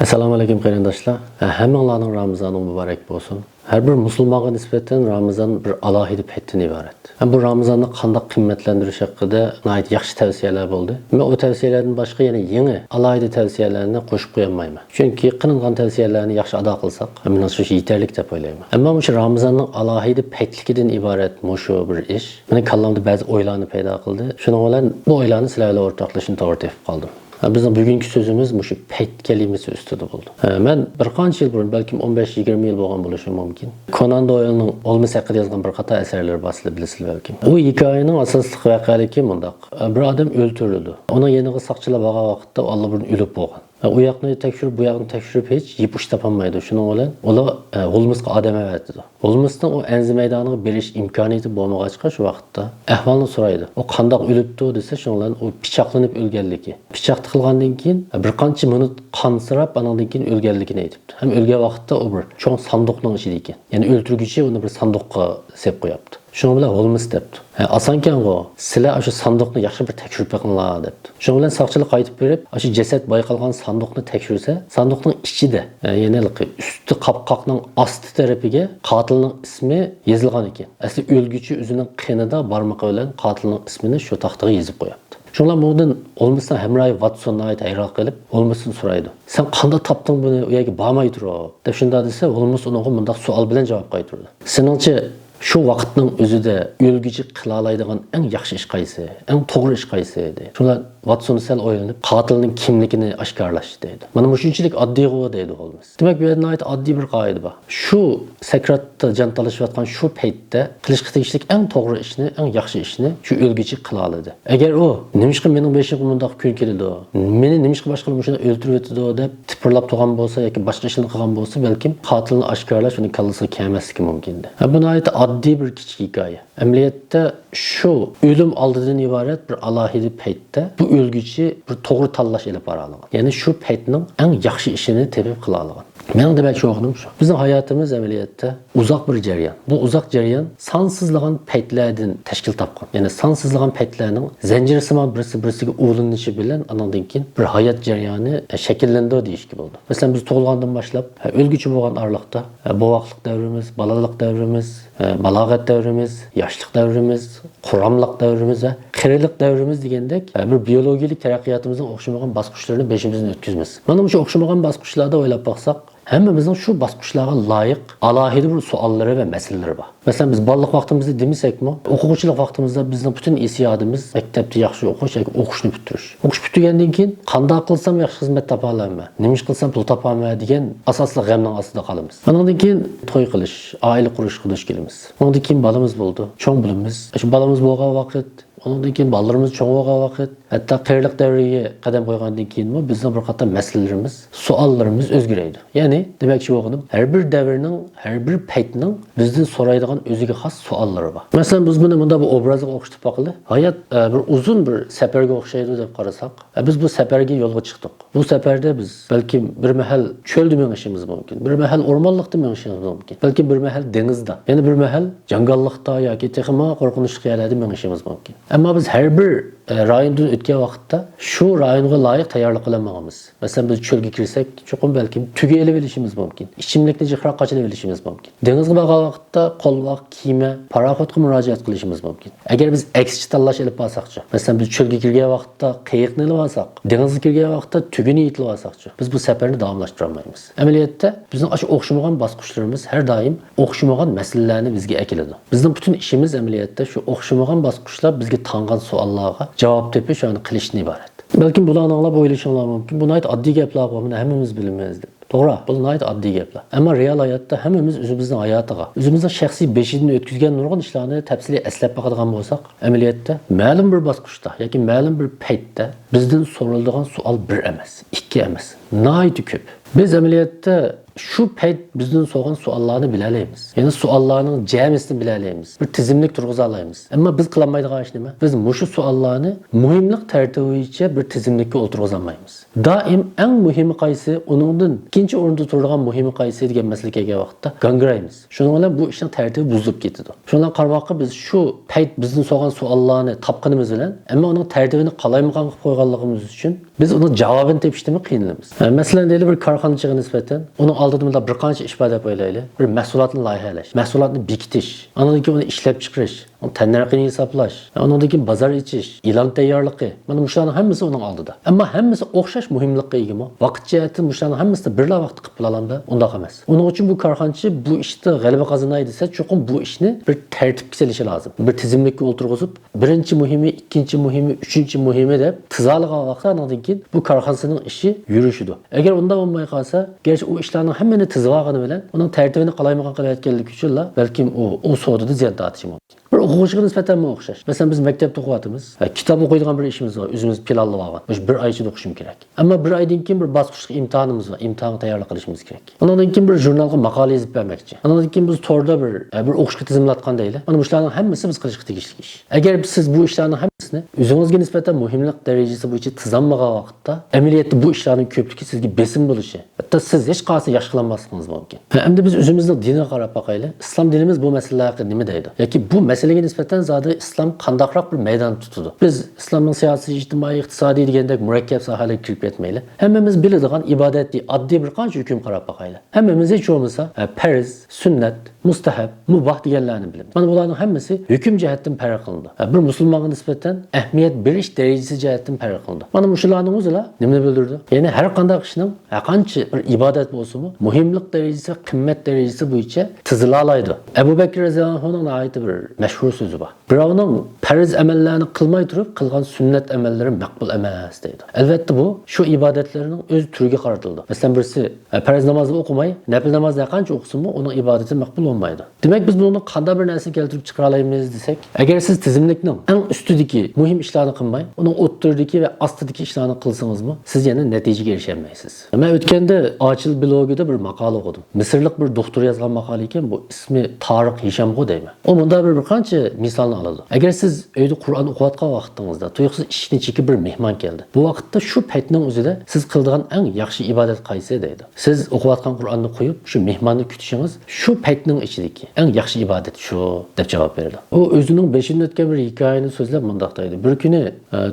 Assalomu alaykum qarindoshlar. Hammanglarning Ramazoni muborak bo'lsin. Har bir musulmonga nisbatan Ramazon bir alohida paytdan iborat. Bu Ramazonni qanday qimmatlantirish haqida nihoyat yaxshi tavsiyalar bo'ldi. Men o tavsiyalardan boshqa yana yangi alohida tavsiyalarni qo'shib qo'ya olmayman. Chunki qilingan tavsiyalarni yaxshi ado qilsak, men shu yetarli deb o'ylayman. Ammo shu Ramazonning alohida paytligidan iborat shu bir ish meni kallamda ba'zi o'ylarni paydo qildi. Shuning bilan bu o'ylarni sizlar bilan o'rtoqlashishni to'g'ri tepib qoldim. Bizning bugungi so'zimiz shu payt kalimasi ustida bo'ldi. Men bir qancha yil burun, balkim 15-20 yil bo'lgan bo'lishi mumkin. Conan Doyle'ning O'lmas haqida yozgan bir qator asarlari bor, bilasizlar balkim. U hikoyaning asosli voqealigi bundoq. Bir odam o'ldirildi. Uning yeniga saqchilar borgan vaqtda Alloh bilan o'lib bo'lgan. U yoqni tekshirib, bu yoqni tekshirib hech yepush topolmaydi. Shuning bilan ular O'lmasga odam avatdi. O'lmasdan o Enzi maydoniga berish imkoniyati bo'lmag'achqa shu vaqtda ahvolni so'raydi. U qandoq o'libdi desa, shundan u pichoqlanib o'lganligi. Pichoq tiqilgandan keyin bir qancha minut qansirab, andan keyin o'lganligini aytibdi. Ham o'lgan vaqtda u bir cho'ng sanduqning ichida ekan. Ya'ni o'ltirguchi uni bir sanduqqa sep qo'yapti. Shuning bilan O'lmas debdi. Osonkan-ku, sizlar o'sha sanduqni yaxshi bir tekshirib qo'yinglar debdi. Shuning bilan soqchilar qaytib berib, o'sha jasad bayqalgan sanduqni tekshirsa, sanduqning ichida, ya'ni usti qopqoqning osti tarafiga qotilning ismi yozilgan ekan. Asli o'lguchi o'zining qinida barmoqi bilan qotilning ismini shu taxtaga yozib qo'yapti. Shundan bundan O'lmasdan hamroy Watsonni hayron qilib, O'lmasdan so'raydi. Sen qanday topding buni? U yerga bormay turib. deb shunda desa, O'lmas unga bunday savol bilan javob qaytardi. Seningcha shu vaqtning o'zida o'lguchi qila oladigan eng yaxshi ish qaysi? Eng to'g'ri ish qaysi edi? Shundan Watson sal o'ylanib, qotilning kimligini oshkorlash dedi. Mana shunchalik oddiy g'o deydi O'lmas. Demak, bu yerda nihoyat oddiy bir qoida bor. Shu sakratda jon talashayotgan shu paytda qilishga tegishli eng to'g'ri ishni, eng yaxshi ishni shu o'lguchi qila oladi. Agar u nimishqa mening beshig'im bundoq kun keladi, meni nimishqa boshqa shuni o'ldirib o'tdi deb tipirlab turgan bo'lsa yoki boshqa ishni qilgan bo'lsa, balkim qotilni oshkorlash uning kallasiga kelmasligi mumkin. Bu nihoyat oddiy bir kichik hikoya. Amaliyotda shu o'lim oldidan iborat bir alohida paytda bu o'lguchi bir to'g'ri tanlash ilib bora olgan. Ya'ni shu paytning eng yaxshi ishini tepib qila olgan. Men demek şu oxudum şu. Bizim hayatımız ameliyatda uzak bir jarayon. Bu uzak jarayon sansızlığın paytlardan teşkil tapqan. Yani sansızlığın paytlarının zincirsiman birisiga ulanishi bilan anandan keyin bir hayat jarayoni shakllandi deyishga bo'ldi. Masalan, biz tug'ilgandan boshlab o'lguchi bo'lgan arliqda bovoqlik davrimiz, balalik davrimiz, balog'at davrimiz, yoshlik davrimiz, quramlik davrimiz va qarilik davrimiz degandek bir biologik taraqqiyotimizning o'xshamagan bosqichlarini beshimizdan o'tkazamiz. Mana shu o'xshamagan bosqichlarda o'ylab baqsak, hammamizning shu bosqichlarga loyiq alohida bir savollari va masalalar bor. Masalan, biz bolalik vaqtimizda demasakmi, o'quvchilik vaqtimizda bizning butun hissiyotimiz maktabda yaxshi o'qish yoki o'qishni bitirish. O'qish tugagandan keyin qanday qilsam yaxshi xizmat topa olaman, nima ish qilsam pul topaman degan asosli g'amning ostida qolamiz. Bundan keyin to'y qilish, oila qurishga duch kelamiz. Bundan keyin bolamiz bo'ldi, cho'ng bo'lamiz. Shu bolamiz bo'lgan vaqt ondan keyin bolalarimiz cho'ng bo'lgan vaqt, hatto qarilik davriga qadam qo'ygandan keyin bizning bir qator masalalarimiz, savollarimiz o'zgaradi. Ya'ni, demakchi bo'lganim, har bir davrning, har bir paytning bizdan so'raydigan o'ziga xos savollari bor. Masalan, biz buni bunda bir obrazga o'xshatib boqili. Hayot bir uzun bir safarga o'xshaydi deb qarasak, biz bu safarga yo'lga chiqdik. Bu safarda biz balkim bir mahal cho'lda mengishimiz mumkin, bir mahal o'rmonlikda mengishimiz mumkin, balkim bir mahal dengizda, yana bir mahal jangallikda yoki texmo qo'rqinchli yerlarda mengishimiz mumkin. Ammo biz har bir rayondan o'tgan vaqtda shu rayonga loyiq tayyorlik qilamiz. Masalan, biz cho'lga kirsak, cho'qim balkim tuga elib olishimiz mumkin. Ichimlikni jiqroq qochirib olishimiz mumkin. Dengizga borgan vaqtda qo'lvoq, kiyima, paraxodga murojaat qilishimiz mumkin. Agar biz aksicha tanlash olib borsaqchi, masalan, biz cho'lga kirgan vaqtda qiyiqni olib olsak, dengizga kirgan vaqtda tugini yetib olsaqchi, biz bu safarni davomlashtira olmaymiz. Amaliyotda bizning o'sha o'xshamagan bosqichlarimiz har doim o'xshamagan masalalarni bizga akiladi. Bizning butun ishimiz amaliyotda shu o'xshamagan bosqichlar bizga tangan savollarga javob tepish va qilishdan iborat. Balkim bularni anglab o'ylashingiz mumkin. Bu nihoyat oddiy gaplar, buni hammamiz bilamiz deb. To'g'ri, bu nihoyat oddiy gaplar. Ammo real hayotda hammamiz o'zimizning hayotiga, o'zimizning shaxsiy beshidan o'tkazgan nurg'un ishlarni tafsiliy eslab baqadigan bo'lsak, amaliyotda ma'lum bir bosqichda yoki ma'lum bir paytda bizdan so'raladigan savol bir emas, ikki emas, nihoyat ko'p. Biz amaliyotda şu payt bizden soğan suallarını bilaleymiz. Yani suallarının cəmisini bilaleymiz. Bir tizimlik turğuza alaymiz. Ama biz kılamaydığı iş nima? Biz muşu suallarını muhimlik tertibiyle bir tizimlikке oturğuzamaymiz. Daim en muhimi qaysı, onundan ikinci orunda turgan muhimi qaysı degan masalaga kelgan vaqtda gangraymiz. Şunun bilan bu işning tertibi buzilib ketadi. Şundan qarabaqqa biz şu payt bizden soğan suallarını tapqanimiz bilan, ama onun tertibini qalaymagan qilib qo'yganligimiz uchun biz onun javobini tepishni qiynalamiz. Masalan, deyli bir korxonachiga nisbatan uning oldida bir qancha ish bor deb o'ylaylik. Bir mahsulotni loyihalash, mahsulotni bekitish, undan keyin uni ishlab chiqarish, uni tannarxini hisoblash, undan keyin bozor ichish, e'lon tayyorligi. Mana shularning hammasi uning oldida. Ammo hammasi o'xshash muhimlikka egami. Vaqt jihati shularning hammasini birla vaqtda qilib qo'yalamda, undaq emas. Uning uchun bu korxonachi bu ishda g'alaba qozonay desa, cho'qim bu ishni bir tartibga selishi lozim. Bir tizimlikka o'tirg'izib, birinchi muhimi, ikkinchi muhimi, uchinchi muhimi deb tizaligan vaqtda undan keyin bu korxonasining ishi yurishidi. Agar unda bo'lmay qolsa, gerçi u ishlarning hammani tizib olgani bilan uning tartibini qalaymagan qilayotganligi uchun balkim u sodada ziyon tortishi mumkin. Bir o'quvchiga nisbatan o'xshash. Masalan, biz maktabda o'qiyotimiz. Kitob o'qiydigan bir ishimiz bor. O'zimiz planlab olgan. O'sha bir oy ichida o'qishim kerak. Ammo bir oydan keyin bir bosqichli imtihonimiz bor. Imtihonga tayyorlik qilishimiz kerak. Undan keyin bir jurnalga maqola yozib bermoqchi. Undan keyin biz to'rda bir o'qishga tizimlatgan deylik. Mana shularning hammasi biz qilishga tegishli ish. Agar siz bu ishlarning hammasini o'zingizga nisbatan muhimlik darajasi bo'yicha tizammagan vaqtda, amaliyotda bu ishlarning ko'pligi sizga besim bo'lishi, hatto siz hech qanday yaxshi qilolmasligingiz mumkin. Endi biz o'zimizning dinga qarab boqaylik. Islom dinimiz bu masalalarga nima deydi? Yoki bu masalaga nisbatan zodi islom qandaqroq bir maydon tutadi. Biz islomning siyosiy, ijtimoiy, iqtisodiy degandek murakkab sohalarga kirib ketmaylik. Hammamiz biladigan ibodatli, oddiy bir qancha hukm qarab boqaylik. Hammamiz hech bo'lmasa farz, sunnat, mustahab, mubah deganlarni bilamiz. Mana bularning hammasi hukm jihatdan farq qiladi. Bir musulmonga nisbatan ahamiyat berish darajasi jihatdan farq qiladi. Mana shularning o'zila nimani bildirdi? Ya'ni har qanday ishning qancha bir ibodat bo'lsa-mu, muhimlik darajasi, qimmat darajasi bo'yicha tizila oladi. Abu Bakr roziyallohu anhuning aytib bir mashhur so'zi bor. Birovning farz amallarni qilmay turib qilgan sunnat amallari maqbul emas deydi. Albatta bu shu ibodatlarning o'z turiga qaratildi. Masalan, birisi farz namozni o'qimay, nafil namozni qancha o'qisin-mu, uning ibodati maqbul bo'lmaydi. Demak, biz buni qanday bir narsani keltirib chiqara olamiz desak, agar siz tizimlikning eng ustidagi muhim ishlarni qilmay, uning o'rtadagi va ostidagi ishlarni qilsangizmi, siz yana natijaga erisholmaysiz. Men o'tganda Ochil blogida bir maqola o'qidim. Misrlik bir doktor yozgan maqola ekan, bu ismi Tariq Hishamg'u deyman. O bunda bir qancha misolni oladi. Agar siz uyda Qur'on o'qiyotgan vaqtingizda tuyuqsiz ishni chekib bir mehmon keldi. Bu vaqtda shu paytning o'zida siz qiladigan eng yaxshi ibodat qaysi deydi. Siz o'qiyotgan Qur'onni qo'yib, shu mehmonni kutishingiz shu paytning ichidagi eng yaxshi ibodat shu deb javob berdi. U o'zining beshinda o'tgan bir hikoyani so'zlab mundaq deydi. Bir kuni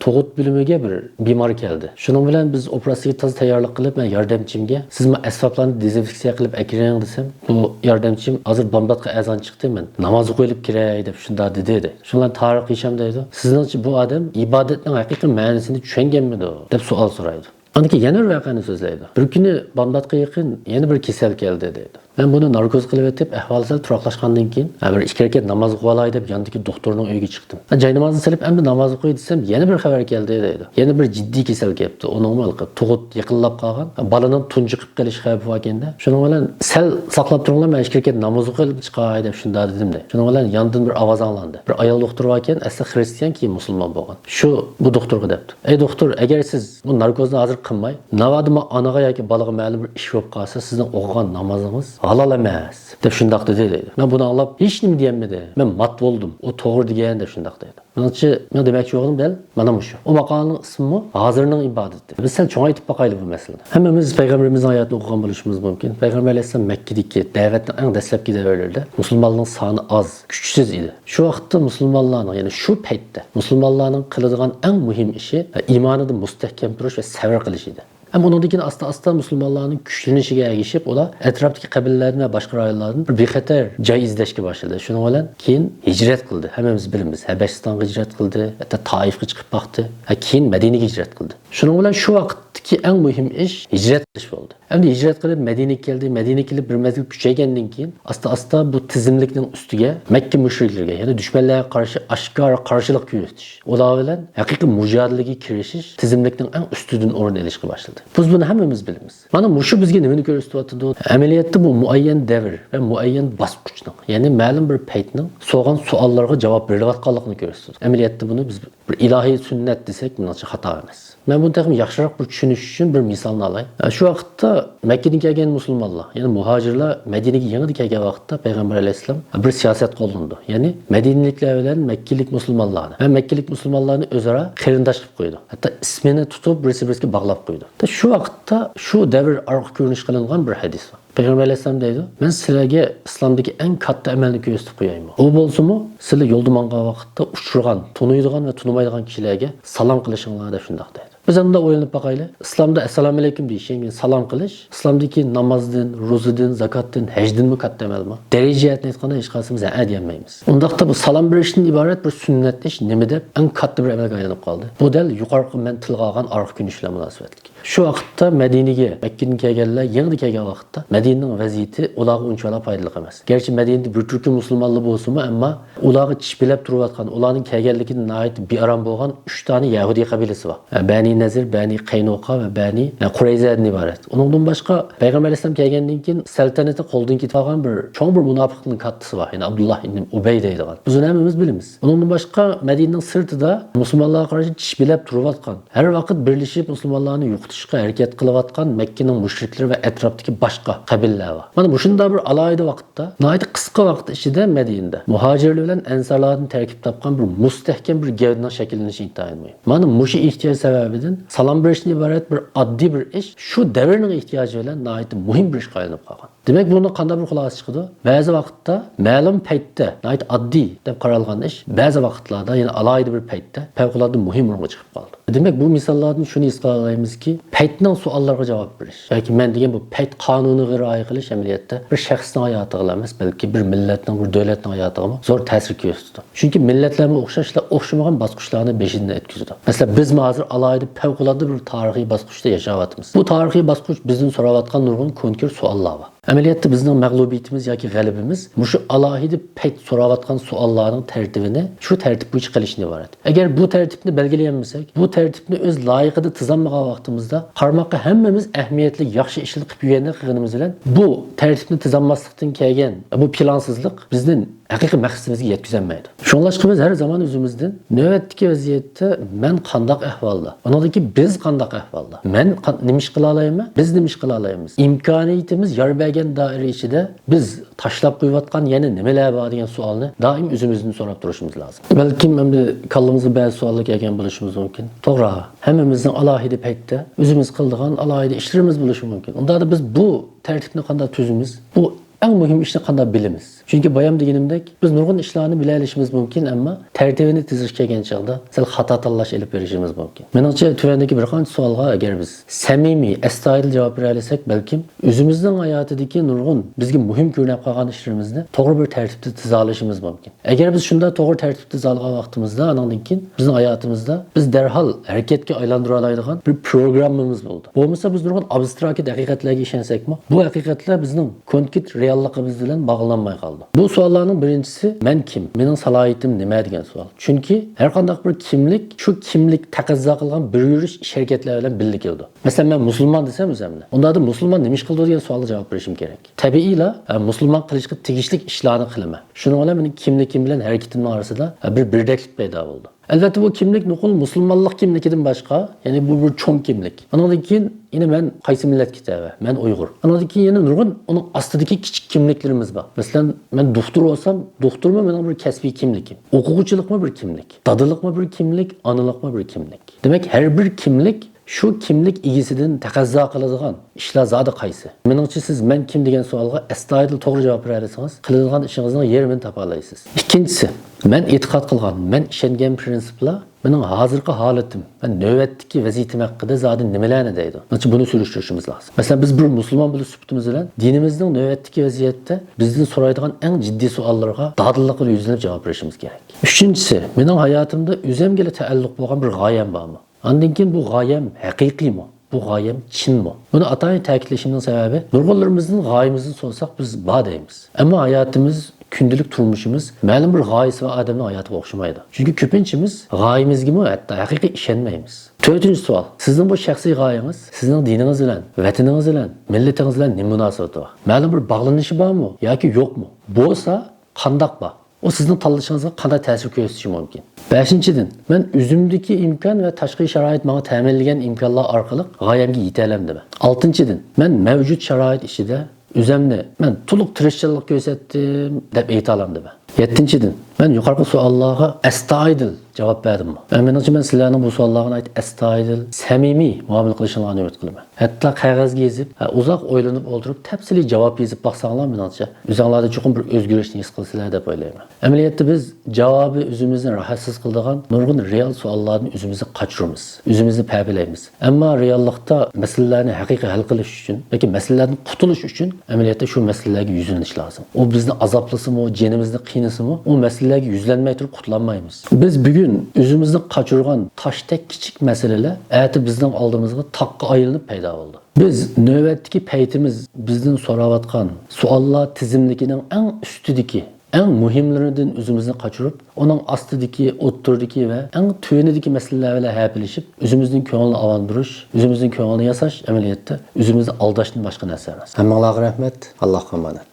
tug'ut bo'limiga bir bemor keldi. Shuning bilan biz operatsiyaga toza tayyorlik qilib, men yordamchimga siz men asboblarni dezinfeksiya qilib akiring desam, bu yordamchim hozir bomdodga azon chiqdi, men namoz o'qib kiray deb shunda dedi. Shundan Tariq Hisham deydi. Sizningcha bu odam ibodatning haqiqiy ma'nosini tushunganmidi deb savol so'raydi. Anki yana bir voqeani so'zlaydi. Bir kuni bomdodga yaqin yana bir kasal keldi deydi. Ben bunu narkoz qilib etib, ahvoli sal turaqlashgandan keyin bir 2 rakat namoz o'qilay deb yandagi doktorning uyiga chiqdim. Joy namozni silib, endi namoz o'qiy desam, yana bir xabar keldi deydi. Yana bir jiddiy kasal kelibdi. U normal tug'ut yiqilib qolgan. Balaning tunji qilib qolish xavfi bor ekanda. Shuning bilan sal saqlab turinglar, men 2 rakat namoz o'qib chiqay deb shunda dedim de. Shuning bilan yandan bir ovoz anglandi. Bir ayol doktor bor ekan, asli xristian, keyin musulmon bo'lgan. Shu bu doktorga debdi. Ey doktor, agar siz bu narkozni hozir qilmay, navadima onaga yoki bolaga ma'lum bir ish bo'lib qolsa, sizning o'qigan namozingiz halol emas deb shundaq dedi. Men buni anglab hech nima deyolmadi. Men mat bo'ldim. U to'g'ri degan deb shundaq dedi. Menimcha men demoqchi bo'ldim dal mana shu. O maqolaning ismi hozirning ibodati. Biz sen cho'ng aytib boqaylik bu masalani. Hammamiz payg'ambarimizning hayotini o'qigan bo'lishimiz mumkin. Payg'ambar alayhisalom Makkadagi da'vatning eng dastlabki davrlarida musulmonlarning soni oz, kuchsiz edi. Shu vaqtda musulmonlarning, ya'ni shu paytda musulmonlarning qiladigan eng muhim ishi iymonida mustahkam turish va sabr qilish edi. Ama ondan keyin asta musulmonlarning kuchlanishiga ergishib, ular atrofdagi qabilalardan va boshqa rayonlardan bir bexatar joy izlashga boshladi. Shuning bilan keyin hijrat qildi. Hammamiz bilamiz. Habasistonga hijrat qildi, hatto Toifga chiqib boqdi. Keyin Madinaga hijrat qildi. Shuning bilan shu vaqtdagi eng muhim ish hijrat qilish bo'ldi. Endi hijrat qilib Madinaga keldi. Madinaga kelib bir mazgil kuchaygandan keyin asta bu tizimlikning ustiga Makka mushriklarga, ya'ni dushmanlarga qarshi oshkora qarshilik ko'rsatish, ular bilan haqiqiy mujodalaga kirishish tizimlikning eng ustidan o'rin olishga boshladi. Biz bunu hammamiz bilamiz. Mana shu bizga nimani ko'rsatyapti? Amaliyotda bu muayyan davr va muayyan bosqichning, ya'ni ma'lum bir paytning so'g'an savollarga javob berayotganligini ko'rsatadi. Amaliyotda buni biz bir ilahiy sünnet desek menimcha xato emas. Men buni texmi yaxshiroq bir tushunish uchun bir misolni olay. Shu vaqtda Makkadan kelgan musulmonlar, ya'ni muhojirlar Madinaga yangi kelgan vaqtda payg'ambar alayhisalom bir siyosat qo'llandi. Ya'ni Madinaliklar bilan Makkalik musulmonlarni va Makkalik musulmonlarni o'zaro qarindosh qilib qo'ydi. Hatto ismini tutib birisi-biriga bog'lab qo'ydi. Shu vaqtda shu davr orqa ko'rinish qilingan bir hadis bor. Peygamber Aleyhisselam deydi, ben sizlerge İslam'daki en katlı emelini gösterip koyayım. O bolsun mu, sizler yolda mangal vakitte uçurgan, tunuyduğun ve tunumaydıgan kişilerge salam kılışınlar da şundak deydi. Biz hem de oyanıp bakayla, İslam'da Esselamu Aleyküm deyişen salam kılış, İslam'daki namazdın, ruzudun, zakattın, hecdin mi katlı emel mi? Dereciyet netkanda hiç kalsımız diyemeyiz. Ondakta bu salam birişinin ibaret bir sünnetleş, nemede en katlı bir emel aylanıp kaldı. Bu del yukarı men tılgağın arıq günüşle münasebetlik. Şu vaqtda Medine'ye, Mekke'nin kelganlar, yangi kelgan vaqtda Medine'ning vaziyati ularga unchalik foydali emas. Gerçi Medine'de bir turkum musulmonlar bo'lsa-mu, ammo ularga chipilab turayotgan, ularning kelganligidan nihoyat bearam bo'lgan 3 tane Yahudi qabilasi bor. Bani Nazir, Bani Qaynuqa va Bani Qurayzadan iborat. Undan boshqa Payg'ambar alayhisalom kelgandan keyin saltanati qo'ldan ketib qolgan bir cho'ng bir munofiqning kattasi bor. Ya'ni Abdullah ibn Ubay deydigan. Biz uni hammamiz bilamiz. Undan boshqa Medine'ning sirtida musulmonlarga qarshi chipilab turayotgan, har vaqt birlashib musulmonlarni yo'qotishga harakat qilayotgan Mekke'ning mushriklar va atrofdagi boshqa qabilalar bor. Mana shunda bir alohida vaqtda, nihoyat qisqa vaqt ichida Madinada muhojirlar bilan ansarlardan tarkib topgan bir mustahkam bir gavdaning shakllanishi intayin muhim. Mana mushu ehtiyoj sababidan salom berishdan iborat bir oddiy bir ish shu davrning ehtiyoji bilan nihoyat muhim bir ishga aylanib qolgan. Demek bunu qanday bir xulosa chiqdi? Ba'zi vaqtda ma'lum paytda nihoyat oddiy deb qaralgan ish, ba'zi vaqtlarda yana alohida bir paytda favqulodda muhim o'ringa chiqib qoldi. Demek bu misollardan shuni his qila olamizki, paytning savollarga javob berish yoki men degan bu payt qonuniga rioya qilish amaliyotda bir shaxsning hayotiga emas, balki bir millatning, bir davlatning hayotiga zo'r ta'sir ko'rsatdi. Chunki millatlarga o'xshashlar o'xshamagan bosqichlarni beshidan o'tkazdi. Masalan, biz hozir alohida favqulodda bir tarixiy bosqichda yashayapmiz. Bu tarixiy bosqich bizdan so'rayotgan nurg'un ko'nkir savollar bor. Ameliyatda bizning mag'lubiyatimiz yoki g'alabimiz mushu alohida payt so'rayotgan savollarning tartibini shu tartib bo'yicha qilishni iborat. Agar bu tartibni belgilayanmasak, bu tartibni o'z loyiqida tizamlagan vaqtimizda qarmoqqa hammamiz ahamiyatli yaxshi ishlar qilib yurganda qilganimiz bilan bu tartibni tizammaslikdan kelgan bu plansizlik bizning haqiqiy maqsadimizga yetkazolmaydi. Shunlashqa biz har zaman o'zimizdan navbatdagi vaziyatda men qanday ahvolda, uningdagi biz qanday ahvolda, men nima ish qila olayman, biz nima ish qila olamiz, imkoniyatimiz yor bergan doira ichida biz tashlab qo'yayotgan yana nimalar bor degan savolni doim o'zimizdan so'rab turishimiz lozim. Balki endi kallamizga ba'zi savollar kelgan bo'lishimiz mumkin. To'g'ri, hammamizning alohida paytda o'zimiz qiladigan alohida ishlarimiz bo'lishi mumkin. Unda biz bu tartibni qanday tuzimiz, bu eng muhim ishni qanday bilamiz. Chunki bayam deganimdek, biz nurg'un ishlarni bila olishimiz mumkin, ammo tartibini tuzish kelgan chog'da sal xato tanlash olib berishimiz mumkin. Menimcha tuvandagi bir qancha savolga agar biz samimiy, astoydil javob bera olsak, balkim o'zimizning hayotidagi nurg'un bizga muhim ko'rinib qolgan ishlarimizni to'g'ri bir tartibda tuza olishimiz mumkin. Agar biz shunda to'g'ri tartibda tuza olgan vaqtimizda, andan keyin bizning hayotimizda biz darhol harakatga aylantira oladigan bir programmamiz bo'ldi. Bo'lmasa biz nurg'un abstrakt haqiqatlarga ishonsakmi, bu haqiqatlar bizning konkret realligimiz bilan bog'lanmay qoldi. Bu savollarning birinchisi men kim? Mening salohiyatim nima degan savol. Chunki har qanday bir kimlik shu kimlik taqozo qilgan bir yurish harakatlar bilan birga keldi. Masalan, men musulmon desam o'zimni. Unda da musulmon nima ish qildi degan savolga javob berishim kerak. Tabiiyla musulmon qilishga tegishli ishlarni qilaman. Shuning bilan mening kimligim bilan harakatimning orasida bir birdaklik paydo bo'ldi. Albatta bu kimlik nuqul musulmonlik kimligidan boshqa, ya'ni bu bir cho'ng kimlik. Undan keyin yine men qaysi millatga tabi? Men Uyg'ur. Undan keyin yana nurg'un uning ostidagi kichik kimliklarimiz bor. Masalan, men doktor bo'lsam, doktormi mening bir kasbiy kimligim. O'quvchilikmi bir kimlik, dodilikmi bir kimlik, onalikmi bir kimlik. Demak, har bir kimlik shu kimlik egasidan taqozo qiladigan ishlar zodi qaysi? Meningcha siz men kim degan savolga astoydil to'g'ri javob bera olsangiz, qiladigan ishingizning yerini topa olasiz. Ikkinchisi, men e'tiqod qilgan, men ishongan prinsiplar mening hozirgi holatim, men navbatdagi vaziyatim haqida zodi nimalarni deydi. Mana buni surishtirishimiz lozim. Masalan, biz bir musulmon bo'lib sifatimiz bilan dinimizning navbatdagi vaziyatda bizdan so'raydigan eng jiddiy savollarga dadillik bilan yuzlanib javob berishimiz kerak. Uchinchisi, mening hayotimda o'zimga taalluq bo'lgan bir g'oyam bormi? Ondan keyin bu g'oyam haqiqiymi? Bu g'oyam chinmi? Buni atayin ta'kidlashimning sababi nurg'unlarimizning g'oyamizni so'rsak biz bor deymiz. Ammo hayotimiz, kundalik turmushimiz ma'lum bir g'oyasi va odamning hayotiga o'xshamaydi. Chunki ko'pinchamiz g'oyamizga hatto haqiqiy ishonmaymiz. To'rtinchi savol. Sizning bu shaxsiy g'oyangiz, sizning diningiz bilan, vataningiz bilan, millatingiz bilan nima munosabati bor? Ma'lum bir bog'lanishi bormi yoki yo'qmi? Bo'lsa, qandoq bor? o sizning tanlashingizga qanday ta'sir ko'rsatishi mumkin. 5-dan, men o'zimdagi imkon va tashqi sharoit menga ta'minlagan imkonlar orqali g'oyamga yeta olaman. 6-dan, men mavjud sharoit ichida o'zimni men to'liq tirishchilik ko'rsatdim deb ayta olaman. 7-dan, men yuqorqi savollarga astoydil javob berdim. Menimcha men sizlarning bu savollarga astoydil, samimiy muomala qilishinglarni umid qilaman. Hatto qog'ozga yozib, uzoq o'ylanib o'tirib, tafsiliy javob yozib baqsanglar, menimcha o'zingizlarda chuqur bir o'zgarishni his qilsizlar deb o'ylayman. Amaliyotda biz javobi o'zimizni rohatsiz qiladigan nurg'un real savollarni o'zimizga qochiramiz, o'zimizni pabilaymiz. Ammo reallikda masalalarni haqiqiy hal qilish uchun yoki masalalardan qutulish uchun amaliyotda shu masalalarga yuzlanish lozim. U bizni azoblasimi, jinimizni qiynasimi, u masalalarga yuzlanmay turib qutlanmaymiz. Biz bugun o'zimizni qochirgan toshdek kichik masalalar ati bizning oldimizga taqqa aylanib paydo bo'ldi. Biz navbatdagi paytimiz bizdan so'rayotgan savollar tizimligining eng ustidagi eng muhimlaridan o'zimizni qochirib, uning ostidagi, o'ttirdagi va eng tuvanidagi masalalar bilan hapilishib, o'zimizning ko'nglini avandirish, o'zimizning ko'nglini yasash amaliyotda o'zimizni aldashdan boshqa narsa emas. Hammalarga rahmat, Allohga omonat.